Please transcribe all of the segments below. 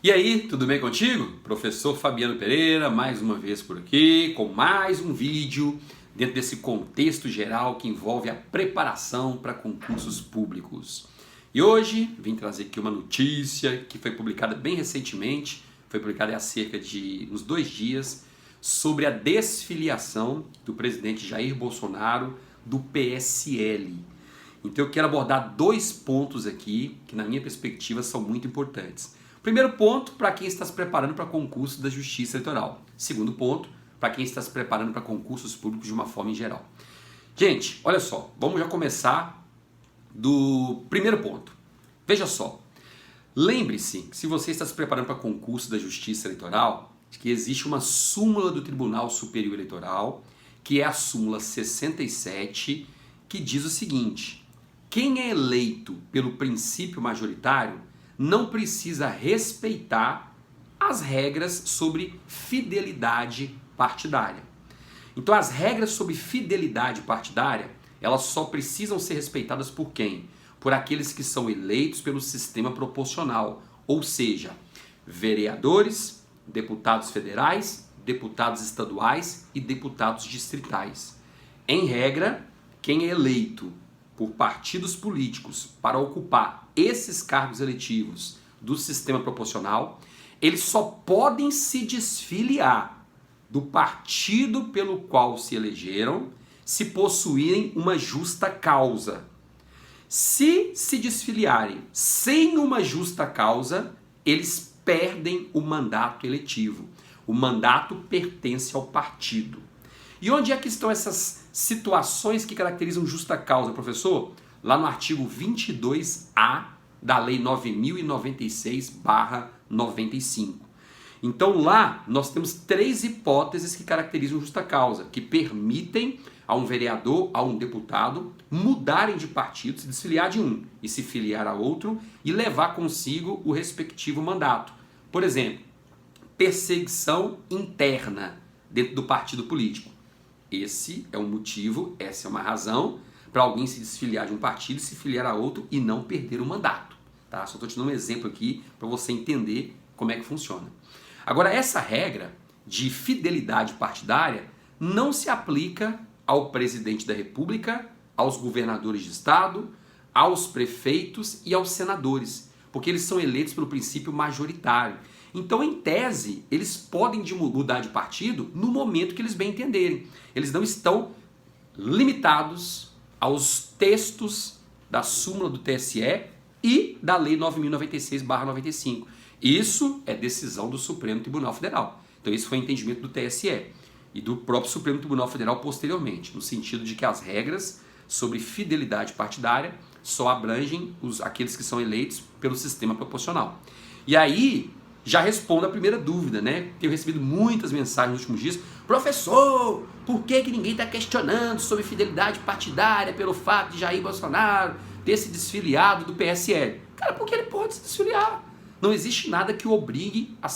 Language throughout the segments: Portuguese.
E aí, tudo bem contigo? Professor Fabiano Pereira, mais uma vez por aqui, com mais um vídeo dentro desse contexto geral que envolve a preparação para concursos públicos. E hoje vim trazer aqui uma notícia que foi publicada bem recentemente, foi publicada há cerca de uns 2 dias, sobre a desfiliação do presidente Jair Bolsonaro do PSL. Então eu quero abordar 2 pontos aqui que na minha perspectiva são muito importantes. Primeiro ponto, para quem está se preparando para concurso da Justiça Eleitoral. Segundo ponto, para quem está se preparando para concursos públicos de uma forma em geral. Gente, olha só, vamos já começar do primeiro ponto. Veja só, lembre-se que se você está se preparando para concurso da Justiça Eleitoral, que existe uma súmula do Tribunal Superior Eleitoral, que é a súmula 67, que diz o seguinte: quem é eleito pelo princípio majoritário não precisa respeitar as regras sobre fidelidade partidária. Então as regras sobre fidelidade partidária, elas só precisam ser respeitadas por quem? Por aqueles que são eleitos pelo sistema proporcional, ou seja, vereadores, deputados federais, deputados estaduais e deputados distritais. Em regra, quem é eleito por partidos políticos para ocupar esses cargos eletivos do sistema proporcional, eles só podem se desfiliar do partido pelo qual se elegeram se possuírem uma justa causa. Se desfiliarem sem uma justa causa, eles perdem o mandato eletivo. O mandato pertence ao partido. E onde é que estão essas situações que caracterizam justa causa, professor? Lá no artigo 22A da Lei 9096/95. Então lá nós temos 3 hipóteses que caracterizam justa causa, que permitem a um vereador, a um deputado, mudarem de partido, se desfiliar de um e se filiar a outro e levar consigo o respectivo mandato. Por exemplo, perseguição interna dentro do partido político. Esse é um motivo, essa é uma razão para alguém se desfiliar de um partido, se filiar a outro e não perder o mandato. Tá? Só estou te dando um exemplo aqui para você entender como é que funciona. Agora, essa regra de fidelidade partidária não se aplica ao presidente da República, aos governadores de estado, aos prefeitos e aos senadores, porque eles são eleitos pelo princípio majoritário. Então, em tese, eles podem mudar de partido no momento que eles bem entenderem. Eles não estão limitados aos textos da súmula do TSE e da Lei 9096/95. Isso é decisão do Supremo Tribunal Federal. Então, isso foi entendimento do TSE e do próprio Supremo Tribunal Federal posteriormente, no sentido de que as regras sobre fidelidade partidária só abrangem aqueles que são eleitos pelo sistema proporcional. E aí já respondo a primeira dúvida, né? Tenho recebido muitas mensagens nos últimos dias. Professor, por que ninguém está questionando sobre fidelidade partidária pelo fato de Jair Bolsonaro ter se desfiliado do PSL? Cara, porque ele pode se desfiliar. Não existe nada que o obrigue a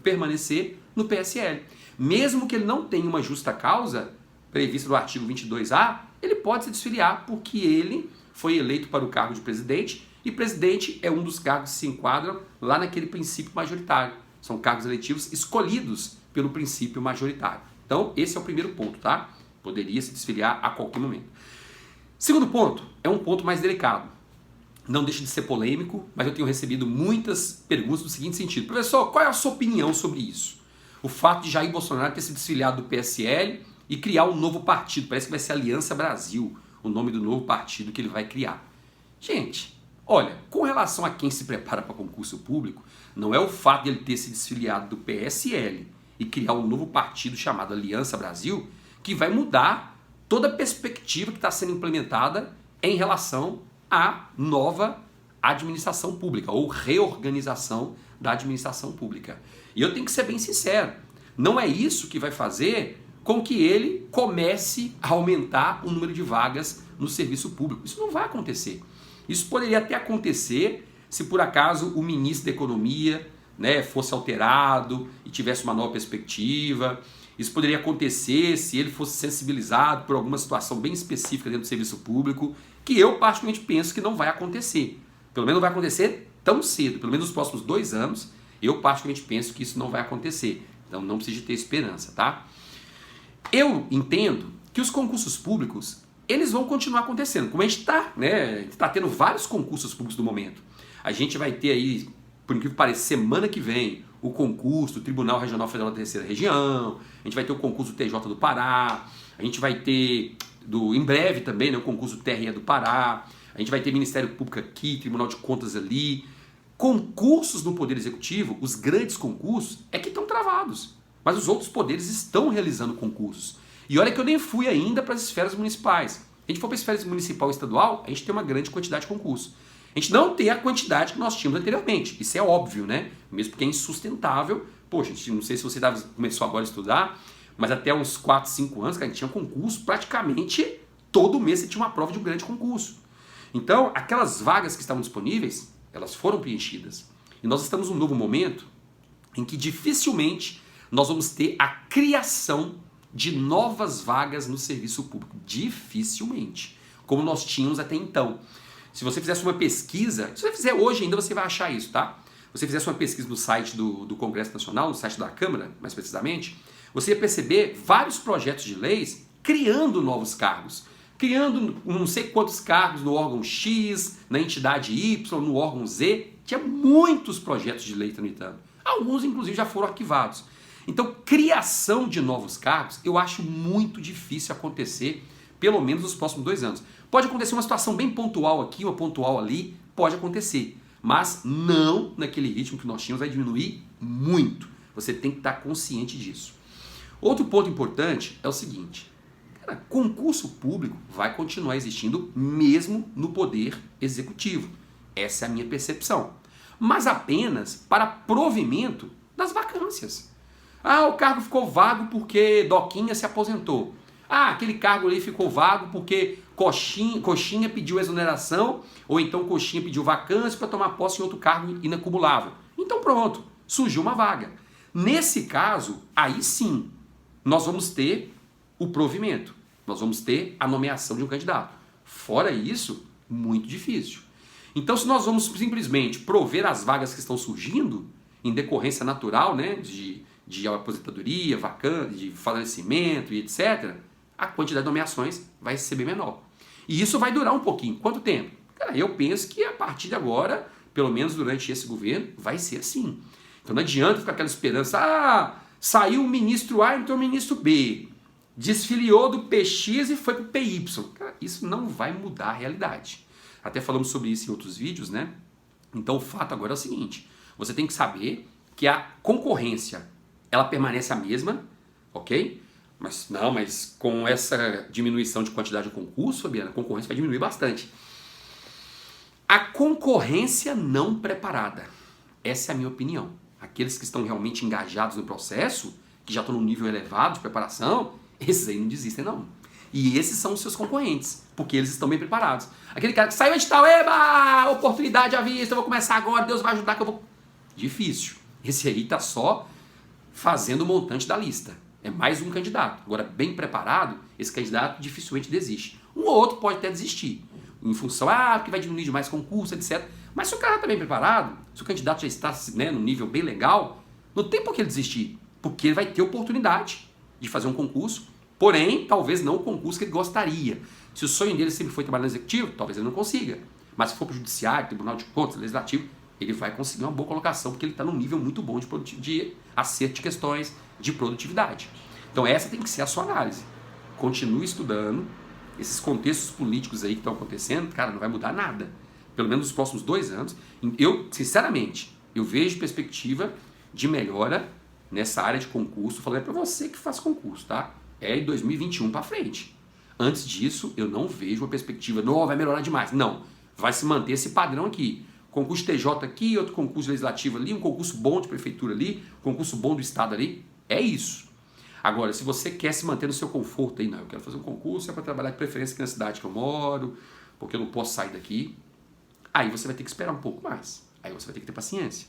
permanecer no PSL. Mesmo que ele não tenha uma justa causa prevista no artigo 22A, ele pode se desfiliar porque ele foi eleito para o cargo de presidente. E presidente é um dos cargos que se enquadram lá naquele princípio majoritário. São cargos eletivos escolhidos pelo princípio majoritário. Então, esse é o primeiro ponto, tá? Poderia se desfiliar a qualquer momento. Segundo ponto, é um ponto mais delicado. Não deixa de ser polêmico, mas eu tenho recebido muitas perguntas no seguinte sentido. Professor, qual é a sua opinião sobre isso? O fato de Jair Bolsonaro ter se desfiliado do PSL e criar um novo partido. Parece que vai ser Aliança Brasil, o nome do novo partido que ele vai criar. Gente, olha, com relação a quem se prepara para concurso público, não é o fato de ele ter se desfiliado do PSL e criar um novo partido chamado Aliança Brasil que vai mudar toda a perspectiva que está sendo implementada em relação à nova administração pública ou reorganização da administração pública. E eu tenho que ser bem sincero, não é isso que vai fazer com que ele comece a aumentar o número de vagas no serviço público. Isso não vai acontecer. Isso poderia até acontecer se por acaso o ministro da Economia, né, fosse alterado e tivesse uma nova perspectiva. Isso poderia acontecer se ele fosse sensibilizado por alguma situação bem específica dentro do serviço público, que eu particularmente penso que não vai acontecer. Pelo menos não vai acontecer tão cedo, pelo menos nos próximos 2 anos, Eu particularmente penso que isso não vai acontecer. Então não precisa ter esperança, tá? Eu entendo que os concursos públicos, eles vão continuar acontecendo. Como a gente está, né? A gente está tendo vários concursos públicos no momento. A gente vai ter aí, por incrível que pareça, semana que vem, o concurso do Tribunal Regional Federal da Terceira Região, a gente vai ter o concurso do TJ do Pará, a gente vai ter, em breve também, né, o concurso do TRE do Pará, a gente vai ter Ministério Público aqui, Tribunal de Contas ali. Concursos no Poder Executivo, os grandes concursos, é que estão travados. Mas os outros poderes estão realizando concursos. E olha que eu nem fui ainda para as esferas municipais. Se a gente for para a esfera municipal e estadual, a gente tem uma grande quantidade de concursos. A gente não tem a quantidade que nós tínhamos anteriormente. Isso é óbvio, né? Mesmo porque é insustentável. Poxa, a gente, não sei se você começou agora a estudar, mas até uns 4, 5 anos, que a gente tinha concurso, praticamente todo mês você tinha uma prova de um grande concurso. Então, aquelas vagas que estavam disponíveis, elas foram preenchidas. E nós estamos num novo momento em que dificilmente nós vamos ter a criação de novas vagas no serviço público. Dificilmente. Como nós tínhamos até então. Se você fizesse uma pesquisa, se você fizer hoje ainda você vai achar isso, tá? Se você fizesse uma pesquisa no site do Congresso Nacional, no site da Câmara, mais precisamente, você ia perceber vários projetos de leis criando novos cargos. Criando não sei quantos cargos no órgão X, na entidade Y, no órgão Z. Tinha muitos projetos de lei tramitando. Alguns, inclusive, já foram arquivados. Então, criação de novos cargos, eu acho muito difícil acontecer, pelo menos nos próximos 2 anos. Pode acontecer uma situação bem pontual aqui, uma pontual ali, pode acontecer. Mas não naquele ritmo que nós tínhamos, vai diminuir muito. Você tem que estar consciente disso. Outro ponto importante é o seguinte. Cara, concurso público vai continuar existindo mesmo no poder executivo. Essa é a minha percepção. Mas apenas para provimento das vacâncias. Ah, o cargo ficou vago porque Doquinha se aposentou. Ah, aquele cargo ali ficou vago porque Coxinha pediu exoneração, ou então Coxinha pediu vacância para tomar posse em outro cargo inacumulável. Então pronto, surgiu uma vaga. Nesse caso, aí sim, nós vamos ter o provimento. Nós vamos ter a nomeação de um candidato. Fora isso, muito difícil. Então, se nós vamos simplesmente prover as vagas que estão surgindo, em decorrência natural, né, de aposentadoria, vacância, de falecimento e etc., a quantidade de nomeações vai ser bem menor. E isso vai durar um pouquinho. Quanto tempo? Cara, eu penso que a partir de agora, pelo menos durante esse governo, vai ser assim. Então não adianta ficar aquela esperança, saiu o ministro A e entrou o ministro B, desfiliou do PX e foi para o PY. Cara, isso não vai mudar a realidade. Até falamos sobre isso em outros vídeos, né? Então o fato agora é o seguinte, você tem que saber que a concorrência, ela permanece a mesma, ok? Mas com essa diminuição de quantidade de concurso, Fabiana, a concorrência vai diminuir bastante. A concorrência não preparada, essa é a minha opinião. Aqueles que estão realmente engajados no processo, que já estão num nível elevado de preparação, esses aí não desistem não. E esses são os seus concorrentes, porque eles estão bem preparados. Aquele cara que saiu de edital, eba, oportunidade à vista, eu vou começar agora, Deus vai ajudar que eu vou... Difícil. Esse aí está só fazendo o montante da lista. É mais um candidato. Agora, bem preparado, esse candidato dificilmente desiste. Um ou outro pode até desistir, em função, porque vai diminuir demais concurso, etc. Mas se o cara está bem preparado, se o candidato já está, né, num nível bem legal, não tem por que ele desistir, porque ele vai ter oportunidade de fazer um concurso, porém, talvez não o concurso que ele gostaria. Se o sonho dele sempre foi trabalhar no executivo, talvez ele não consiga. Mas se for para o judiciário, tribunal de contas, legislativo, ele vai conseguir uma boa colocação, porque ele está num nível muito bom de acerto de questões, de produtividade. Então essa tem que ser a sua análise. Continue estudando. Esses contextos políticos aí que estão acontecendo, cara, não vai mudar nada. Pelo menos nos próximos 2 anos. Eu, sinceramente, eu vejo perspectiva de melhora nessa área de concurso. Falando para você que faz concurso, tá? É em 2021 para frente. Antes disso, eu não vejo uma perspectiva, não, vai melhorar demais. Não, vai se manter esse padrão aqui. Concurso TJ aqui, outro concurso legislativo ali, um concurso bom de prefeitura ali, concurso bom do estado ali. É isso. Agora, se você quer se manter no seu conforto aí, não, eu quero fazer um concurso, é para trabalhar de preferência aqui na cidade que eu moro, porque eu não posso sair daqui, aí você vai ter que esperar um pouco mais. Aí você vai ter que ter paciência.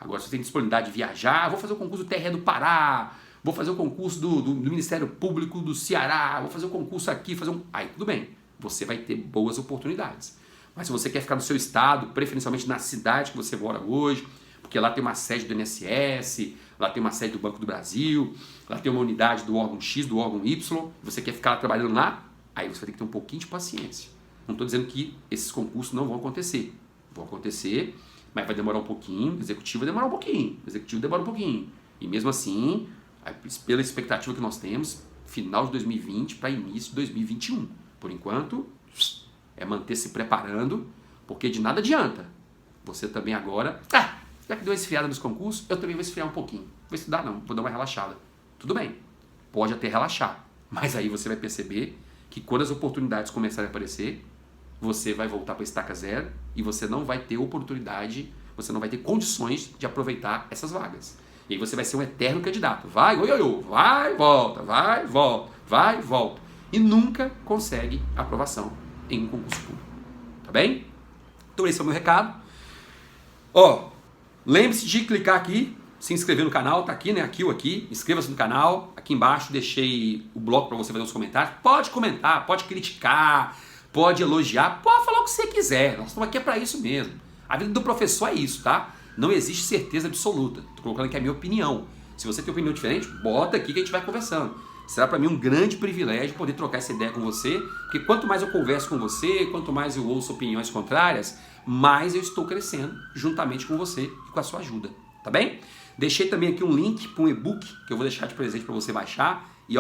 Agora, se você tem disponibilidade de viajar, vou fazer o concurso do TRE do Pará, vou fazer o concurso do Ministério Público do Ceará, vou fazer o concurso aqui, aí tudo bem, você vai ter boas oportunidades. Mas se você quer ficar no seu estado, preferencialmente na cidade que você mora hoje, porque lá tem uma sede do INSS, lá tem uma sede do Banco do Brasil, lá tem uma unidade do órgão X, do órgão Y, você quer ficar trabalhando lá, aí você vai ter que ter um pouquinho de paciência. Não estou dizendo que esses concursos não vão acontecer. Vão acontecer, mas vai demorar um pouquinho, o executivo vai demorar um pouquinho, o executivo demora um pouquinho. E mesmo assim, pela expectativa que nós temos, final de 2020 para início de 2021. Por enquanto, é manter se preparando, porque de nada adianta. Você também agora, já que deu uma esfriada nos concursos, eu também vou esfriar um pouquinho. Vou estudar não, vou dar uma relaxada. Tudo bem, pode até relaxar, mas aí você vai perceber que quando as oportunidades começarem a aparecer, você vai voltar para a estaca zero e você não vai ter oportunidade, você não vai ter condições de aproveitar essas vagas. E aí você vai ser um eterno candidato. Vai, vai, volta, vai, volta, vai, volta. E nunca consegue aprovação em um concurso público. Tá bem? Então esse é o meu recado. Lembre-se de clicar aqui, se inscrever no canal, tá aqui, né? Aqui ou aqui. Inscreva-se no canal. Aqui embaixo deixei o bloco para você fazer os comentários. Pode comentar, pode criticar, pode elogiar, pode falar o que você quiser. Nós estamos aqui para isso mesmo. A vida do professor é isso, tá? Não existe certeza absoluta. Estou colocando aqui a minha opinião. Se você tem opinião diferente, bota aqui que a gente vai conversando. Será para mim um grande privilégio poder trocar essa ideia com você, porque quanto mais eu converso com você, quanto mais eu ouço opiniões contrárias, mais eu estou crescendo juntamente com você e com a sua ajuda, tá bem? Deixei também aqui um link para um e-book que eu vou deixar de presente para você baixar e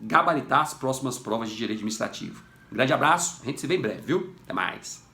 gabaritar as próximas provas de direito administrativo. Um grande abraço, a gente se vê em breve, viu? Até mais!